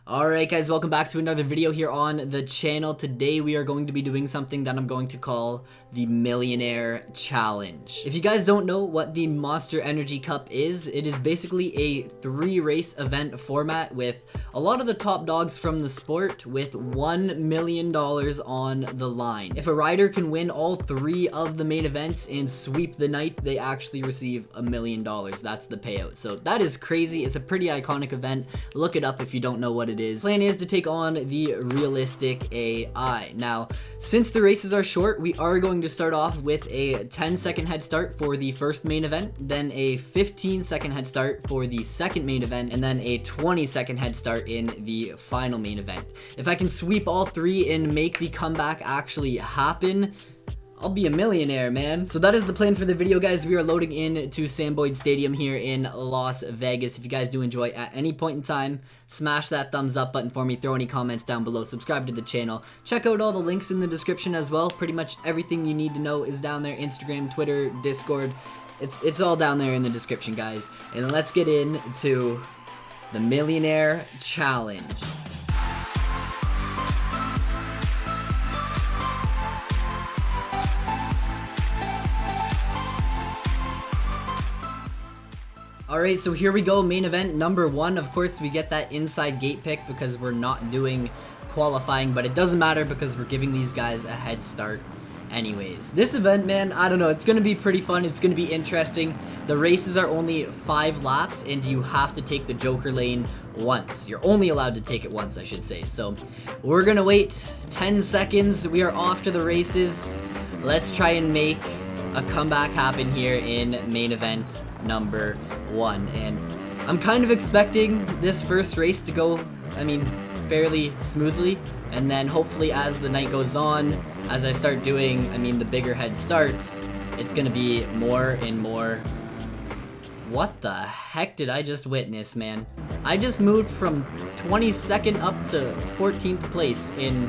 Alright guys, welcome back to another video here on the channel. Today we are going to be doing something that I'm going to call the Millionaire Challenge. If you guys don't know what the Monster Energy Cup is, it is basically a 3-race event format with a lot of the top dogs from the sport with $1 million on the line. If a rider can win all 3 of the main events and sweep the night, they actually receive $1 million. That's the payout. So that is crazy. It's a pretty iconic event. Look it up if you don't know what it is. Plan is to take on the realistic AI. Now, since the races are short, we are going to start off with a 10-second head start for the first main event, then a 15-second head start for the second main event, and then a 20-second head start in the final main event. If I can sweep all 3 and make the comeback actually happen, I'll be a millionaire, man. So that is the plan for the video, guys. We are loading into Sam Boyd Stadium here in Las Vegas. If you guys do enjoy at any point in time, smash that thumbs up button for me. Throw any comments down below. Subscribe to the channel. Check out all the links in the description as well. Pretty much everything you need to know is down there. Instagram, Twitter, Discord. It's all down there in the description, guys. And let's get into the Millionaire Challenge. Alright, so here we go, main event number 1. Of course, we get that inside gate pick because we're not doing qualifying, but it doesn't matter because we're giving these guys a head start anyways. This event, man, I don't know, it's going to be pretty fun, it's going to be interesting. The races are only 5 laps, and you have to take the Joker lane once. You're only allowed to take it once, I should say. So, we're going to wait 10 seconds, we are off to the races. Let's try and make a comeback happen here in main event number 1, and I'm kind of expecting this first race to go, fairly smoothly, and then hopefully as the night goes on, as I start doing, the bigger head starts, it's gonna be more and more. What the heck did I just witness, man? I just moved from 22nd up to 14th place in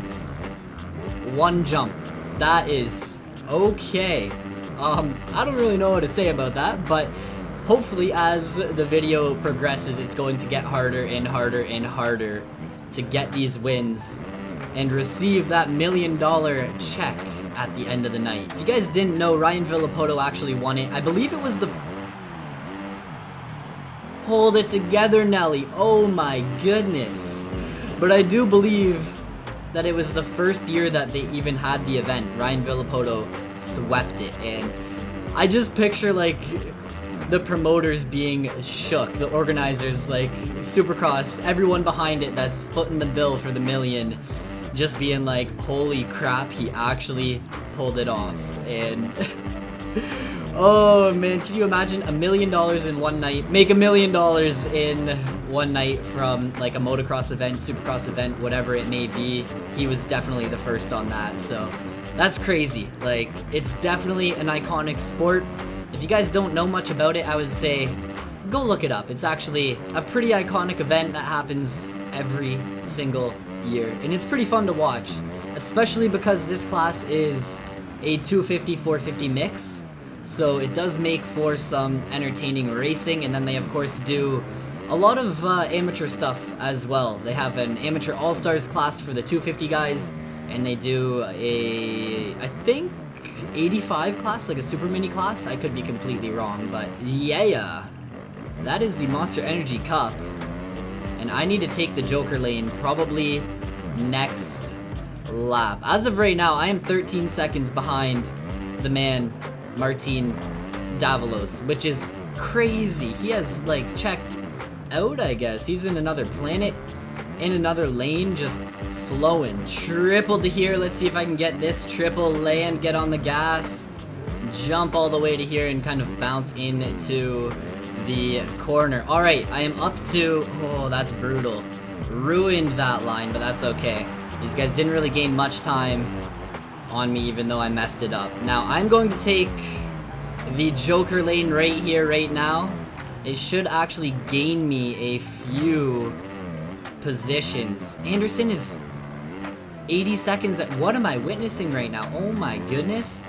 one jump. That is okay. I don't really know what to say about that, but hopefully as the video progresses, it's going to get harder and harder and harder to get these wins and receive that $1 million check at the end of the night. If you guys didn't know, Ryan Villapoto actually won it. I believe it was the... Hold it together, Nelly. Oh my goodness. But I do believe that it was the first year that they even had the event. Ryan Villapoto swept it, and I just picture like the promoters being shook, the organizers, like Supercross, everyone behind it that's footing the bill for the million, just being like, holy crap, he actually pulled it off. And oh man, can you imagine $1 million in one night? Make $1 million in one night from like a motocross event, Supercross event, whatever it may be. He was definitely the first on that, so that's crazy. Like, it's definitely an iconic sport. If you guys don't know much about it, I would say go look it up. It's actually a pretty iconic event that happens every single year, and it's pretty fun to watch, especially because this class is a 250-450 mix. So it does make for some entertaining racing, and then they of course do a lot of amateur stuff as well. They have an amateur all-stars class for the 250 guys, and they do a, I think, 85 class, like a super mini class. I could be completely wrong, but yeah, that is the Monster Energy Cup, and I need to take the Joker lane probably next lap. As of right now, I am 13 seconds behind the man Martin Davalos, which is crazy. He has like checked out, I guess. He's in another planet, in another lane, just flowing. Triple to here. Let's see if I can get this triple, land, get on the gas, jump all the way to here, and kind of bounce into the corner. Alright, I am up to... Oh, that's brutal. Ruined that line, but that's okay. These guys didn't really gain much time on me, even though I messed it up. Now, I'm going to take the Joker lane right here, right now. It should actually gain me a few positions. Anderson is 80 seconds at... What am I witnessing right now? Oh my goodness.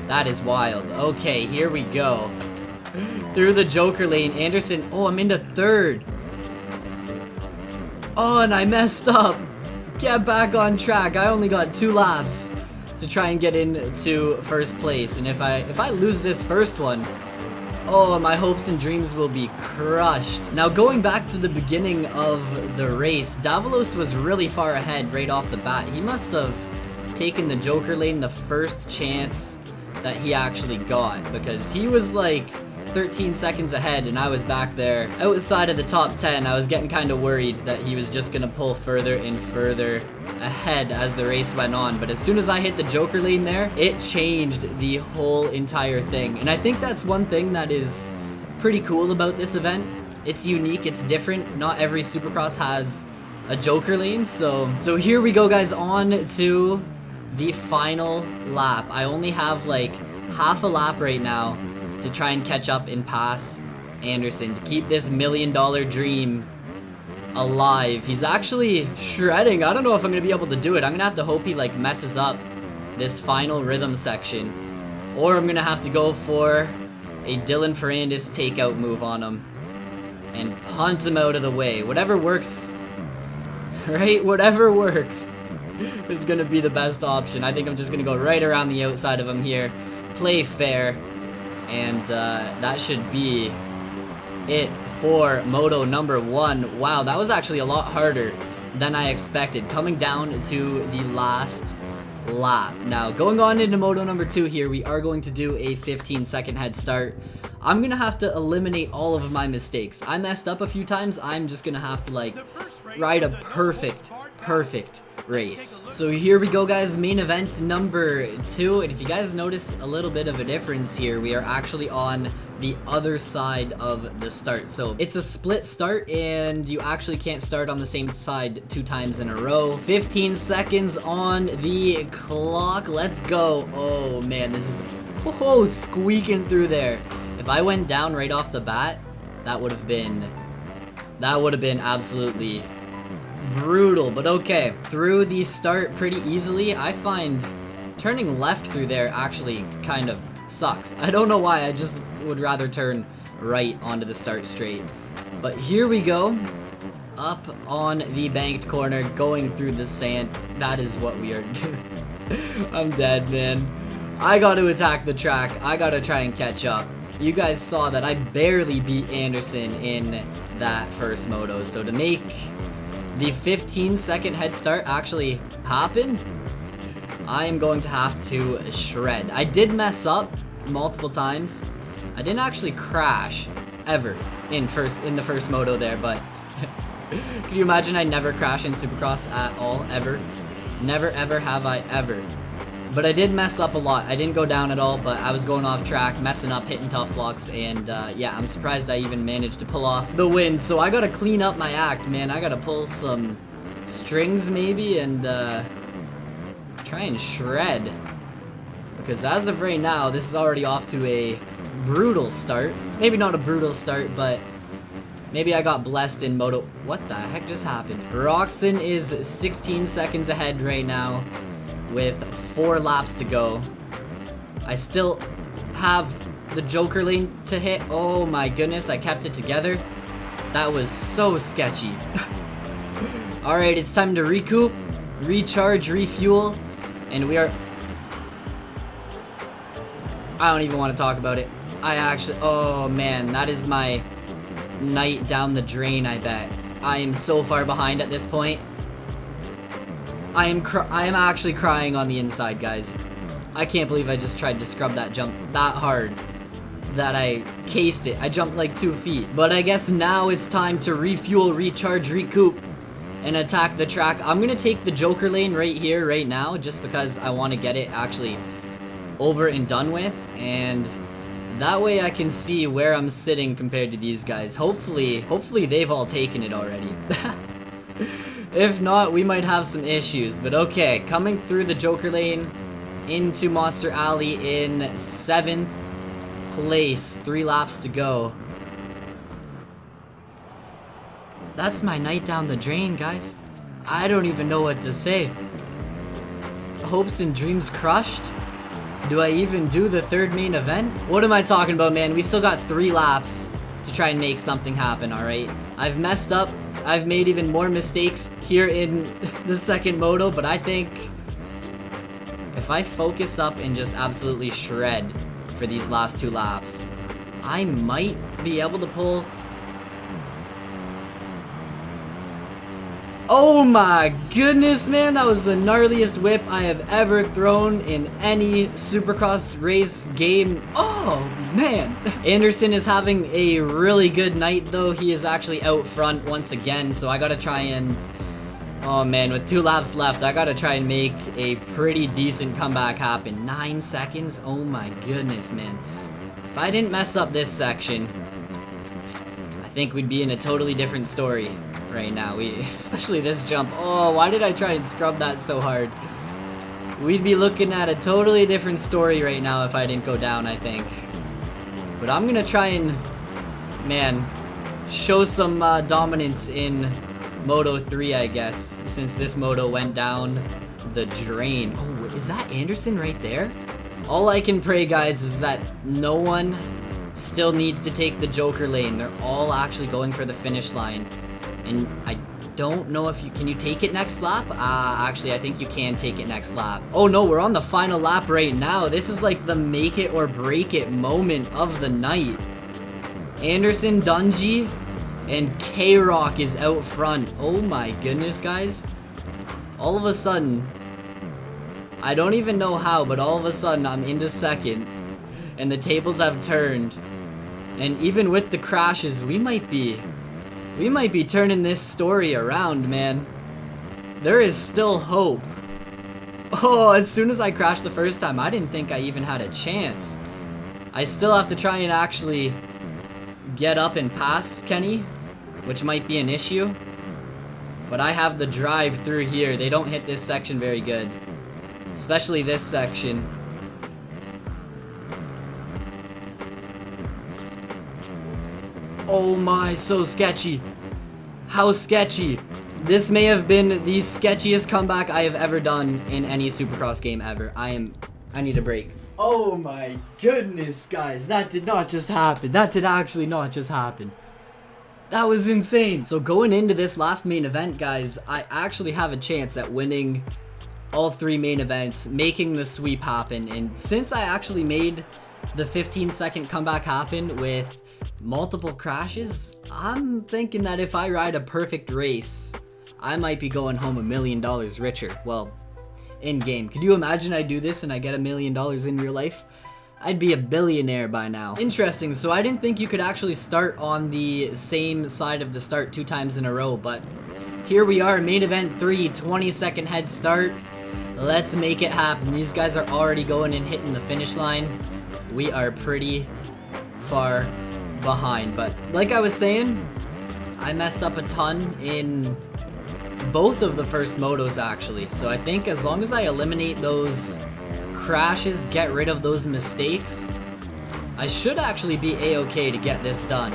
That is wild. Okay, here we go. Through the Joker lane, Anderson... Oh, I'm into third. Oh, and I messed up. Get back on track. I only got 2 laps to try and get into first place. And if I lose this first one, oh, my hopes and dreams will be crushed. Now, going back to the beginning of the race, Davalos was really far ahead right off the bat. He must have taken the Joker lane the first chance that he actually got, because he was like 13 seconds ahead and I was back there outside of the top 10. I was getting kind of worried that he was just gonna pull further and further ahead as the race went on, but as soon as I hit the Joker lane there, it changed the whole entire thing. And I think that's one thing that is pretty cool about this event. It's unique, it's different. Not every Supercross has a Joker lane, so here we go, guys, on to the final lap. I only have like half a lap right now to try and catch up and pass Anderson to keep this $1 million dream alive. He's actually shredding. I don't know if I'm gonna be able to do it. I'm gonna have to hope he like messes up this final rhythm section, or I'm gonna have to go for a Dylan Ferrandis takeout move on him and punt him out of the way. Whatever works, right? Whatever works is gonna be the best option. I think I'm just gonna go right around the outside of him here, play fair, and that should be it for moto number 1. Wow, that was actually a lot harder than I expected, coming down to the last lap. Now, going on into moto number 2 here, we are going to do a 15-second head start. I'm gonna have to eliminate all of my mistakes. I messed up a few times. I'm just gonna have to like ride a perfect race. So here we go, guys, main event number 2, and if you guys notice a little bit of a difference here, we are actually on the other side of the start. So it's a split start, and you actually can't start on the same side 2 times in a row. 15 seconds on the clock. Let's go. Oh man, this is squeaking through there. If I went down right off the bat, that would have been absolutely brutal. But okay, through the start pretty easily. I find turning left through there actually kind of sucks. I don't know why, I just would rather turn right onto the start straight. But here we go, up on the banked corner, going through the sand. That is what we are doing. I'm dead, man. I got to attack the track. I got to try and catch up. You guys saw that I barely beat Anderson in that first moto, so to make the 15-second head start actually happen, I am going to have to shred. I did mess up multiple times. I didn't actually crash ever in the first moto there, but can you imagine I never crash in Supercross at all, ever? Never ever have I ever. But I did mess up a lot. I didn't go down at all, but I was going off track, messing up, hitting tough blocks, and yeah, I'm surprised I even managed to pull off the win. So I gotta clean up my act, man. I gotta pull some strings maybe and try and shred. Because as of right now, this is already off to a brutal start. Maybe not a brutal start, but maybe I got blessed in moto. What the heck just happened? Roxon is 16 seconds ahead right now with 4 laps to go. I still have the Joker lane to hit. Oh my goodness, I kept it together. That was so sketchy. Alright, it's time to recoup, recharge, refuel, and we are... I don't even want to talk about it. Oh man, that is my night down the drain, I bet. I am so far behind at this point. I am actually crying on the inside, guys. I can't believe I just tried to scrub that jump that hard that I cased it. I jumped like 2 feet. But I guess now it's time to refuel, recharge, recoup, and attack the track. I'm gonna take the Joker lane right here, right now, just because I want to get it actually over and done with, and that way I can see where I'm sitting compared to these guys. Hopefully they've all taken it already. If not, we might have some issues. But okay, coming through the Joker lane into Monster Alley in 7th place. 3 laps to go. That's my night down the drain, guys. I don't even know what to say. Hopes and dreams crushed? Do I even do the 3rd main event? What am I talking about, man? We still got 3 laps to try and make something happen, alright? I've messed up I've made even more mistakes here in the second moto, but I think if I focus up and just absolutely shred for these last 2 laps, I might be able to pull. Oh my goodness, man, that was the gnarliest whip I have ever thrown in any Supercross race game. Oh man. Anderson is having a really good night though. He is actually out front once again, so I gotta try and, oh man, with 2 laps left, I gotta try and make a pretty decent comeback happen. 9 seconds? Oh my goodness, man. If I didn't mess up this section, I think we'd be in a totally different story right now. Especially this jump. Oh, why did I try and scrub that so hard? We'd be looking at a totally different story right now if I didn't go down, I think. But I'm gonna try and, man, show some dominance in Moto 3, I guess, since this moto went down the drain. Oh, is that Anderson right there? All I can pray, guys, is that no one still needs to take the Joker lane. They're all actually going for the finish line. And I don't know if can you take it next lap? Actually, I think you can take it next lap. Oh no, we're on the final lap right now. This is like the make it or break it moment of the night. Anderson, Dungy, and K-Rock is out front. Oh my goodness, guys. All of a sudden, I don't even know how, but all of a sudden I'm into second. And the tables have turned. And even with the crashes, we might be turning this story around, man. There is still hope. Oh, as soon as I crashed the first time, I didn't think I even had a chance. I still have to try and actually get up and pass Kenny, which might be an issue. But I have the drive through here. They don't hit this section very good. Especially this section. Oh my, so sketchy. How sketchy. This may have been the sketchiest comeback I have ever done in any Supercross game ever. I need a break. Oh my goodness, guys. That did not just happen. That did actually not just happen. That was insane. So going into this last main event, guys, I actually have a chance at winning all 3 main events, making the sweep happen. And since I actually made the 15-second comeback happen with multiple crashes, I'm thinking that if I ride a perfect race, I might be going home $1 million richer. Well, in game. Could you imagine I do this and I get $1 million in real life? I'd be a billionaire by now. Interesting, so I didn't think you could actually start on the same side of the start 2 times in a row, but here we are, main event 3, 20-second head start. Let's make it happen. These guys are already going and hitting the finish line. We are pretty far behind, but like I was saying, I messed up a ton in both of the first motos actually, so I think as long as I eliminate those crashes, get rid of those mistakes, I should actually be a-okay to get this done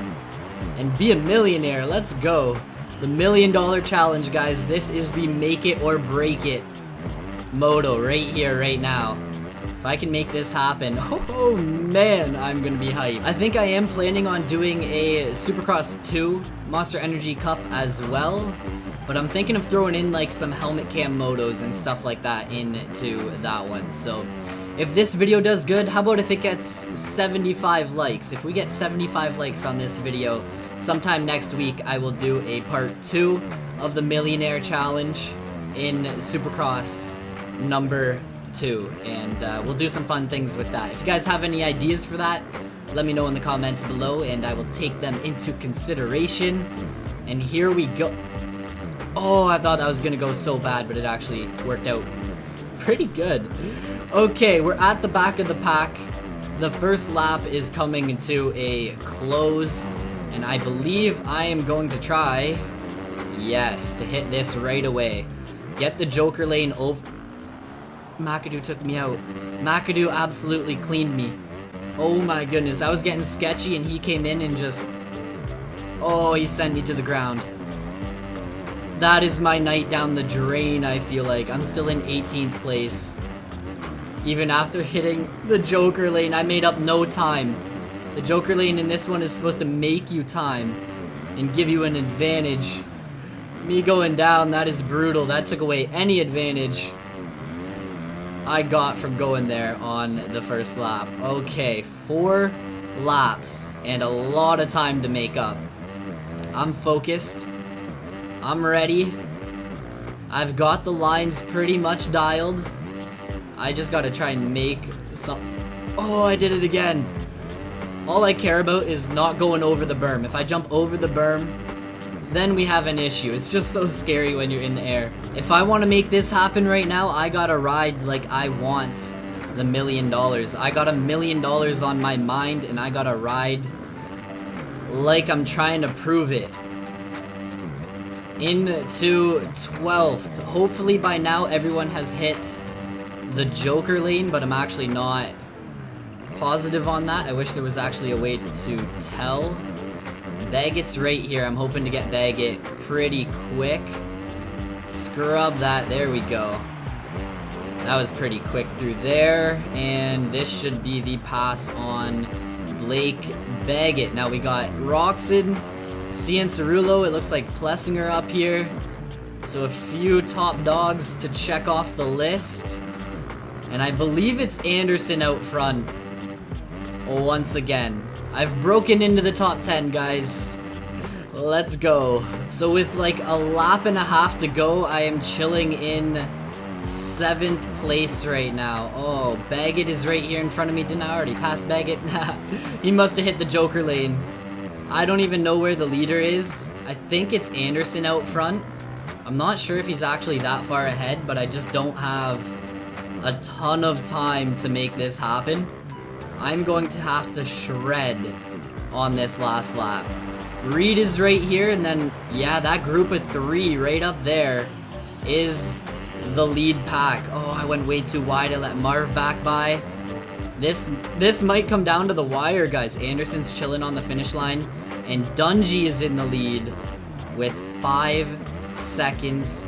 and be a millionaire. Let's go. The $1 million challenge, guys. This is the make it or break it moto right here, right now. If I can make this happen, oh man, I'm gonna be hyped. I think I am planning on doing a Supercross 2 Monster Energy Cup as well, but I'm thinking of throwing in like some helmet cam motos and stuff like that into that one. So if this video does good, how about if it gets 75 likes? If we get 75 likes on this video, sometime next week I will do a part 2 of the Millionaire challenge in Supercross number 2, and we'll do some fun things with that. If you guys have any ideas for that, let me know in the comments below and I will take them into consideration. And here we go. Oh, I thought that was gonna go so bad, but it actually worked out pretty good. Okay, we're at the back of the pack. The first lap is coming to a close, and I believe I am going to try, yes, to hit this right away. Get the Joker lane over. McAdoo took me out. McAdoo absolutely cleaned me. Oh my goodness, I was getting sketchy and he came in and just, oh, he sent me to the ground. That is my night down the drain, I feel like. I'm still in 18th place. Even after hitting the Joker lane, I made up no time. The Joker lane in this one is supposed to make you time and give you an advantage. Me going down, that is brutal. That took away any advantage I got from going there on the first lap. Okay, 4 laps and a lot of time to make up. I'm focused. I'm ready. I've got the lines pretty much dialed. I just gotta try and make some... Oh, I did it again. All I care about is not going over the berm. If I jump over the berm, then we have an issue. It's just so scary when you're in the air. If I want to make this happen right now, I gotta ride like I want the $1 million. I got $1 million on my mind, and I gotta ride like I'm trying to prove it. Into 12th. Hopefully by now everyone has hit the Joker lane, but I'm actually not positive on that. I wish there was actually a way to tell. Baggett's right here. I'm hoping to get Baggett pretty quick. Scrub that. There we go. That was pretty quick through there. And this should be the pass on Blake Baggett. Now we got Roxon, Cianciarulo. It looks like Plessinger up here. So a few top dogs to check off the list. And I believe it's Anderson out front. Once again. I've broken into the top 10, guys. Let's go. So with like a lap and a half to go, I am chilling in 7th place right now. Oh, Baggett is right here in front of me. Didn't I already pass Baggett? He must have hit the Joker lane. I don't even know where the leader is. I think it's Anderson out front. I'm not sure if he's actually that far ahead, but I just don't have a ton of time to make this happen. I'm going to have to shred on this last lap. Reed is right here, and then, yeah, that group of 3 right up there is the lead pack. Oh, I went way too wide. I let Marv back by. This might come down to the wire, guys. Anderson's chilling on the finish line, and Dungy is in the lead with 5 seconds.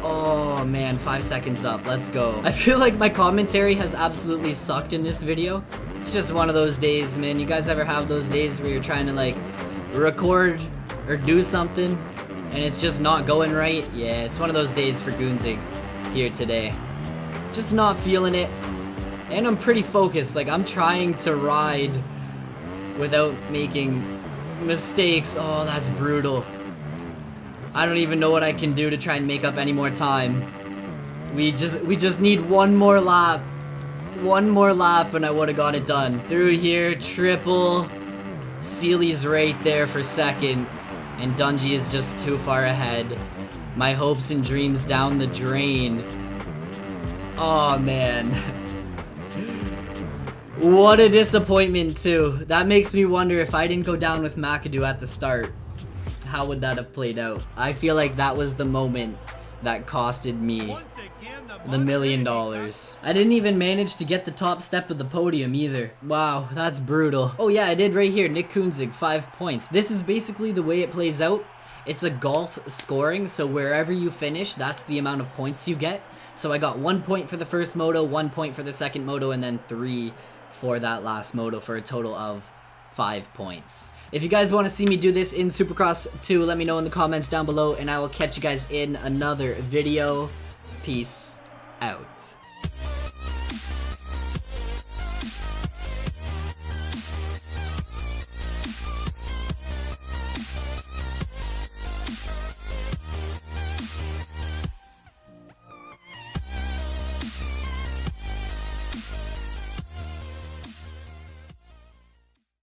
Oh man, 5 seconds up. Let's go. I feel like my commentary has absolutely sucked in this video. It's just one of those days, man. You guys ever have those days where you're trying to like record or do something and it's just not going right? Yeah, it's one of those days for Goonzig here today. Just not feeling it. And I'm pretty focused. Like, I'm trying to ride without making mistakes. Oh, that's brutal. I don't even know what I can do to try and make up any more time. We just need one more lap. One more lap and I would have got it done. Through here, triple. Seely's right there for second. And Dungy is just too far ahead. My hopes and dreams down the drain. Oh man. What a disappointment too. That makes me wonder if I didn't go down with McAdoo at the start, how would that have played out? I feel like that was the moment that costed me the $1 million. I didn't even manage to get the top step of the podium either. Wow, that's brutal. Oh yeah, I did right here. Nick Kunzig, 5 points. This is basically the way it plays out. It's a golf scoring, so wherever you finish, that's the amount of points you get. So I got 1 point for the first moto, 1 point for the second moto, and then 3 for that last moto for a total of 5 points. If you guys want to see me do this in Supercross 2, let me know in the comments down below, and I will catch you guys in another video. Peace out.